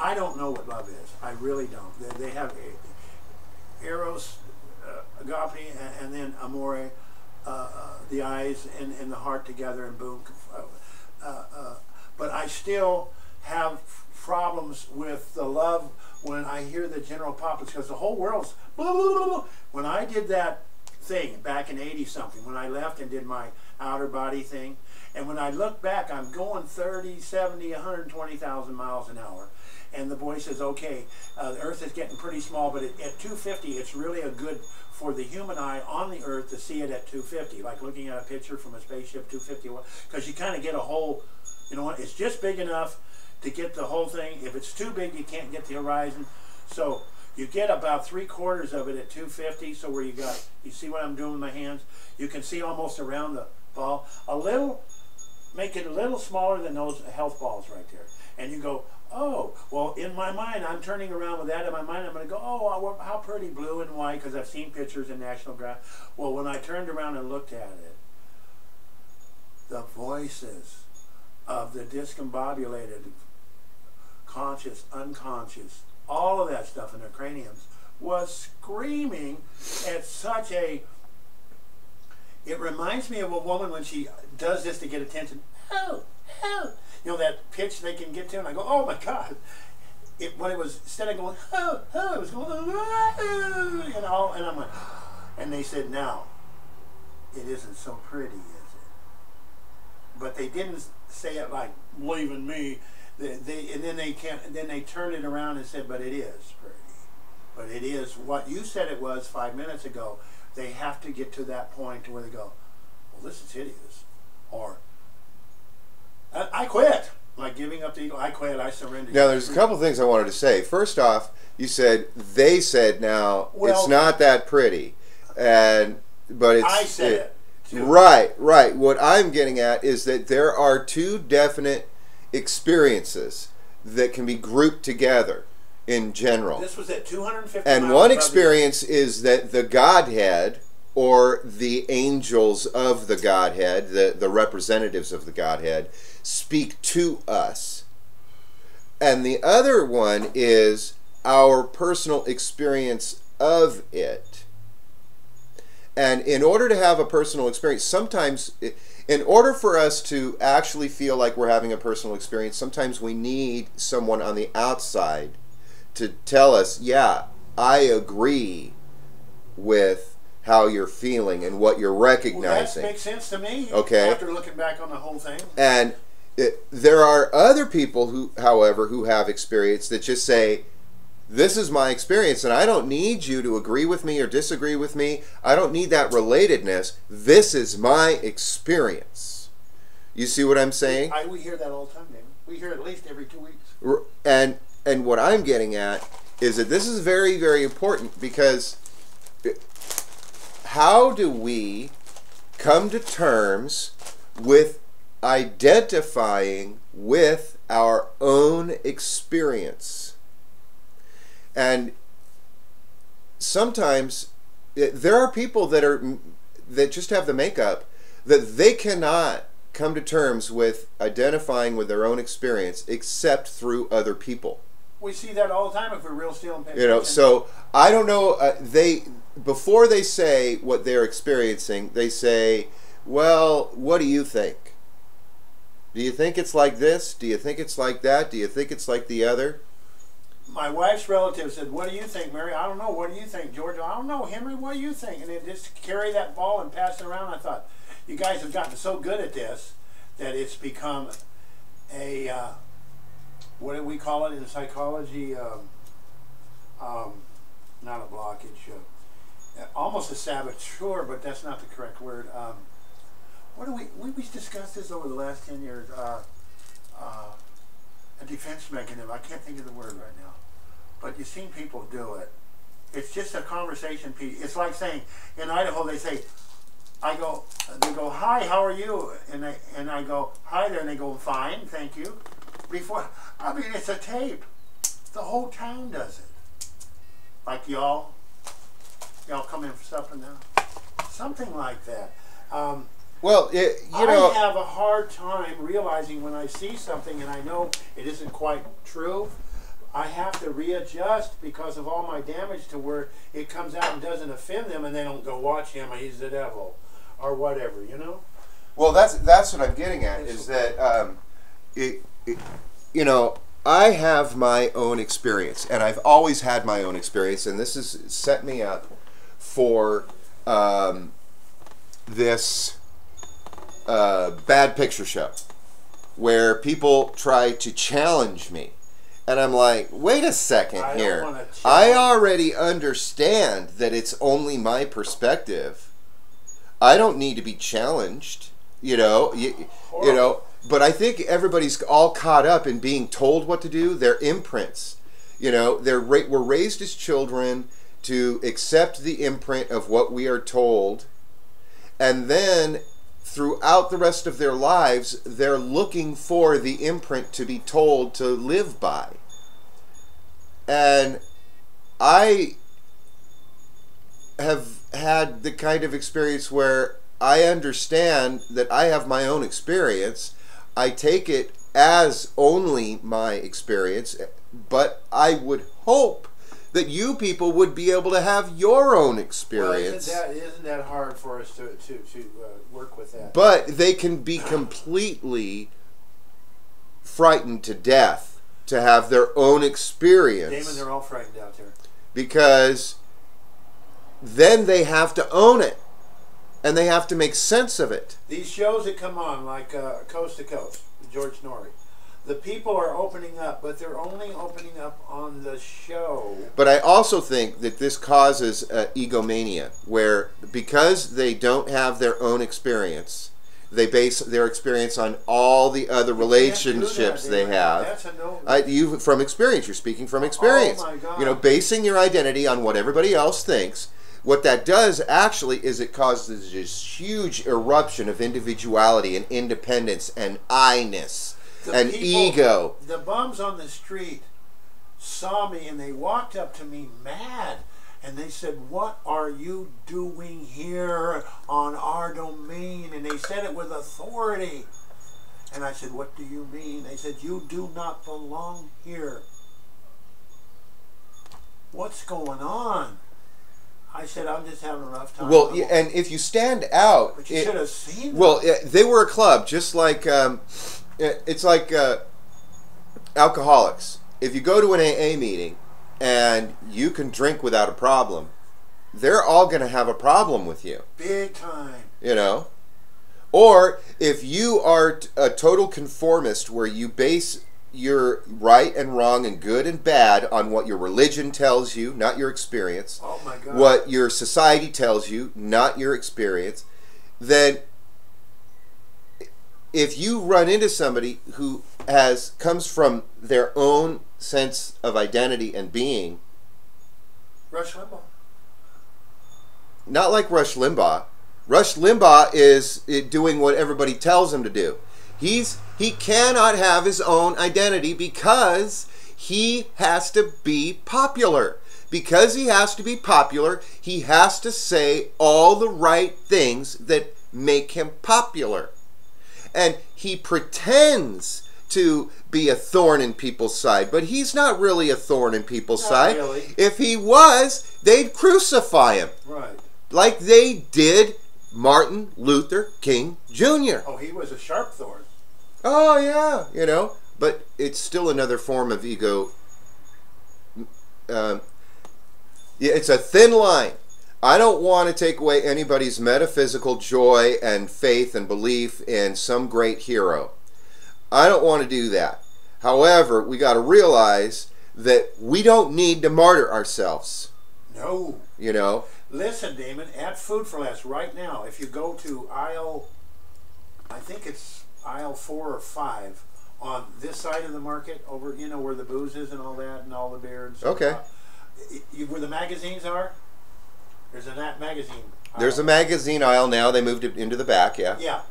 I don't know what love is. I really don't. They have eros, agape, and then amore, the eyes and the heart together, and boom. But I still have problems with the love when I hear the general populace, because the whole world's blah, blah, blah, blah. When I did that thing back in 80 something, when I left and did my outer body thing, and when I look back, I'm going 30, 70, 120,000 miles an hour. And the boy says, okay, the Earth is getting pretty small, but at 250, it's really a good for the human eye on the Earth to see it at 250, like looking at a picture from a spaceship 250, because you kind of get a whole, you know what, it's just big enough to get the whole thing. If it's too big, you can't get the horizon. So you get about 3/4 of it at 250, so where you got, you see what I'm doing with my hands? You can see almost around the ball. A little, make it a little smaller than those health balls right there. And you go, oh, well, in my mind, I'm turning around with that in my mind. I'm going to go, oh, how pretty, blue and white, because I've seen pictures in National Geographic. Well, when I turned around and looked at it, the voices of the discombobulated, conscious, unconscious, all of that stuff in their craniums was screaming at such a, it reminds me of a woman when she does this to get attention. Oh, oh. You know, that pitch they can get to, and I go, oh my God. When it was, instead of going, oh, oh, it was going, oh, you know, and I'm like, and they said, now, it isn't so pretty, is it? But they didn't say it like, believe in me. And then they turned it around and said, but it is pretty. But it is what you said it was 5 minutes ago. They have to get to that point where they go, well, this is hideous. Or, I quit. Like giving up the ego. I quit. I surrendered. Now, there's a couple things I wanted to say. First off, you said, they said now, well, it's not that pretty. But it's... I said it too. Right, right. What I'm getting at is that there are two definite experiences that can be grouped together in general. This was at 250 and miles one experience is that the Godhead, or the angels of the Godhead, the representatives of the Godhead, speak to us. And the other one is our personal experience of it. And in order to have a personal experience, sometimes, in order for us to actually feel like we're having a personal experience, sometimes we need someone on the outside to tell us, yeah, I agree with how you're feeling and what you're recognizing. Well, that makes sense to me. Okay. After looking back on the whole thing. And there are other people who, however, who have experience that just say, this is my experience, and I don't need you to agree with me or disagree with me. I don't need that relatedness. This is my experience. You see what I'm saying? We hear that all the time, David. We hear it at least every 2 weeks. And what I'm getting at is that this is very, very important, because how do we come to terms with identifying with our own experience? And sometimes there are people that just have the makeup that they cannot come to terms with identifying with their own experience except through other people. We see that all the time if we're real still and pay attention. You know, so I don't know. Before they say what they're experiencing, they say, "Well, what do you think? Do you think it's like this? Do you think it's like that? Do you think it's like the other?" My wife's relative said, "What do you think, Mary?" "I don't know. What do you think, George?" "I don't know, Henry. What do you think?" And they just carry that ball and pass it around. I thought, you guys have gotten so good at this that it's become a what do we call it in psychology? Not a blockage. Almost a saboteur, but that's not the correct word. What do we discussed this over the last 10 years. A defense mechanism. I can't think of the word right now. But you've seen people do it. It's just a conversation piece. It's like saying, in Idaho, they say, they go, "Hi, how are you?" And I go, "Hi there," and they go, "Fine, thank you." I mean, it's a tape. The whole town does it. Like y'all come in for supper now. Something like that. Well, I have a hard time realizing when I see something and I know it isn't quite true. have to readjust because of all my damage to where it comes out and doesn't offend them, and they don't go watch him, he's the devil, or whatever, you know? Well, that's what I'm getting at, is that, you know, I have my own experience, and I've always had my own experience, and this has set me up for this bad picture show where people try to challenge me. And I'm like, wait a second here. I already understand that it's only my perspective. I don't need to be challenged, you know. You know. But I think everybody's all caught up in being told what to do. Their imprints, you know, we're raised as children to accept the imprint of what we are told, and then throughout the rest of their lives, they're looking for the imprint to be told to live by. And I have had the kind of experience where I understand that I have my own experience. I take it as only my experience, but I would hope that you people would be able to have your own experience. Well, isn't that hard for us to work with that? But they can be completely frightened to death to have their own experience. Damon, they're all frightened out there. Because then they have to own it. And they have to make sense of it. These shows that come on, like Coast to Coast, George Norrie, the people are opening up, but they're only opening up on the show. But I also think that this causes egomania, where because they don't have their own experience, they base their experience on all the other relationships they have. That's a no. From experience, you're speaking from experience. Oh my God. You know, basing your identity on what everybody else thinks. What that does actually is it causes this huge eruption of individuality and independence and I-ness and ego. The bums on the street saw me and they walked up to me mad and they said, "What are you doing here on our domain?" And they said it with authority. And I said, "What do you mean?" They said, "You do not belong here." What's going on? I said, "I'm just having a rough time." Well, yeah, and if you stand out... But you should have seen them. Well, they were a club, just like... it's like alcoholics. If you go to an AA meeting and you can drink without a problem, they're all going to have a problem with you. Big time. You know? Or if you are a total conformist where you base your right and wrong and good and bad on what your religion tells you, not your experience. Oh my God. What your society tells you, not your experience, then if you run into somebody who comes from their own sense of identity and being, Rush Limbaugh. Not like Rush Limbaugh. Rush Limbaugh is doing what everybody tells him to do. He cannot have his own identity because he has to be popular. Because he has to be popular, he has to say all the right things that make him popular. And he pretends to be a thorn in people's side, but he's not really a thorn in people's side. Really. If he was, they'd crucify him. Right. Like they did Martin Luther King Jr. Oh, he was a sharp thorn. Oh, yeah, you know, but it's still another form of ego. Yeah, it's a thin line. I don't want to take away anybody's metaphysical joy and faith and belief in some great hero. I don't want to do that. However, we got to realize that we don't need to martyr ourselves. No. You know? Listen, Damon, at Food for Less right now, if you go to aisle, I think it's aisle 4 or 5 on this side of the market, over, you know, where the booze is and all that, and all the beer and stuff. Okay. Where the magazines are, there's a magazine aisle. There's a magazine aisle now. They moved it into the back, yeah. Yeah.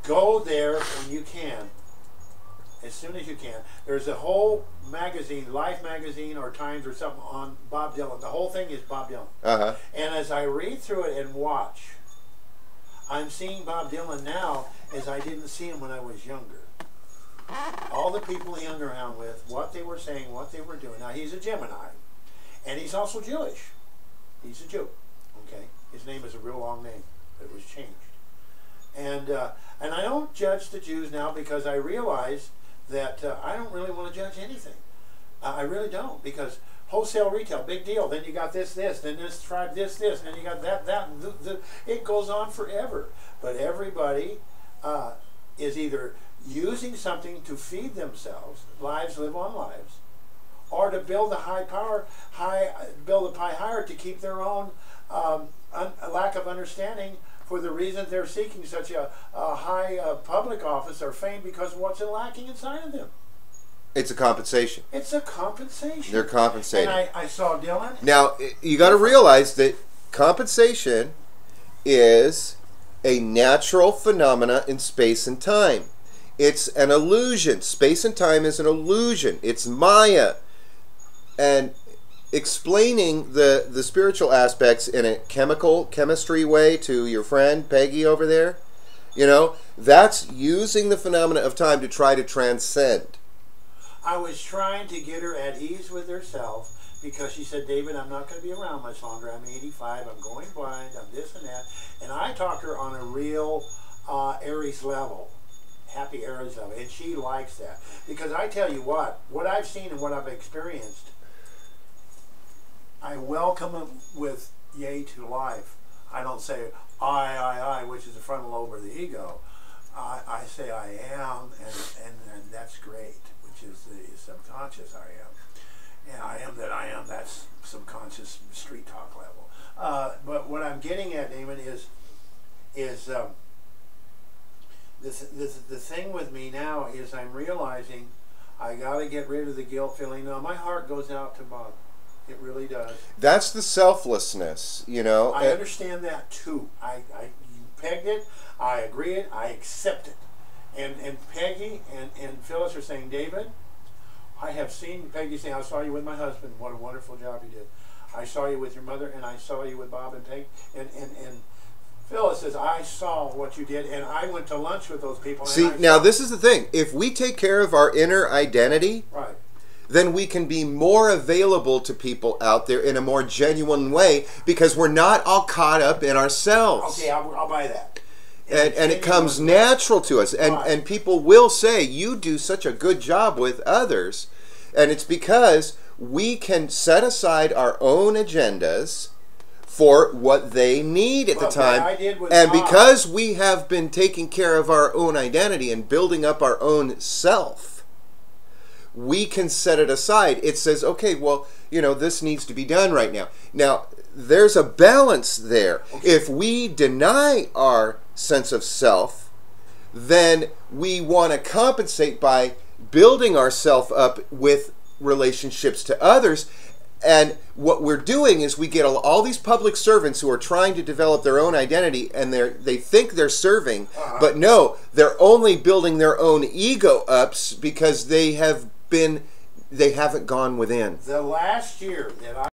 Go there when you can, as soon as you can. There's a whole magazine, Life magazine or Times or something, on Bob Dylan. The whole thing is Bob Dylan. Uh-huh. And as I read through it and watch, I'm seeing Bob Dylan now as I didn't see him when I was younger. all the people he hung around with, what they were saying, what they were doing. Now, he's a Gemini, and he's also Jewish. He's a Jew, okay? His name is a real long name, but it was changed. And I don't judge the Jews now because I realize that I don't really want to judge anything. I really don't, because wholesale retail, big deal. Then you got this, then this tribe, this, and then you got that. It goes on forever. But everybody is either using something to feed themselves, lives live on lives, or to build build the pie higher to keep their own lack of understanding for the reason they're seeking such a high public office or fame, because of what's lacking inside of them. It's a compensation. It's a compensation. They're compensating. And I saw Dylan. Now, you got to realize that compensation is a natural phenomena in space and time. It's an illusion. Space and time is an illusion. It's Maya. And explaining the spiritual aspects in a chemistry way to your friend Peggy over there, you know, that's using the phenomena of time to try to transcend. I was trying to get her at ease with herself, because she said, David, I'm not going to be around much longer. I'm 85. I'm going blind. I'm this and that. And I talked to her on a real Aries level, happy Aries level. And she likes that. Because I tell you what I've seen and what I've experienced, I welcome them with yay to life. I don't say I, which is the frontal lobe or the ego. I say I am, and that's great, which is the subconscious I am. And I am that I am, that's subconscious street talk level. But what I'm getting at, Damon, is the thing with me now is I'm realizing I got to get rid of the guilt feeling. Now, my heart goes out to Bob. It really does. That's the selflessness, you know. I understand that too. You pegged it. I agree it. I accept it. And Peggy and Phyllis are saying, David, I have seen Peggy saying, I saw you with my husband. What a wonderful job you did. I saw you with your mother, and I saw you with Bob and Peggy. And Phyllis says, I saw what you did, and I went to lunch with those people. See, now this is the thing. If we take care of our inner identity, right, then we can be more available to people out there in a more genuine way, because we're not all caught up in ourselves. Okay, I'll buy that. And it comes natural to us. And people will say, you do such a good job with others. And it's because we can set aside our own agendas for what they need at the time. And because we have been taking care of our own identity and building up our own self, we can set it aside. It says, okay, well, you know, this needs to be done right now. Now, there's a balance there. Okay. If we deny our sense of self, then we want to compensate by building ourselves up with relationships to others. And what we're doing is we get all these public servants who are trying to develop their own identity, and they think they're serving, but no, they're only building their own ego ups because they haven't gone within. The last year that I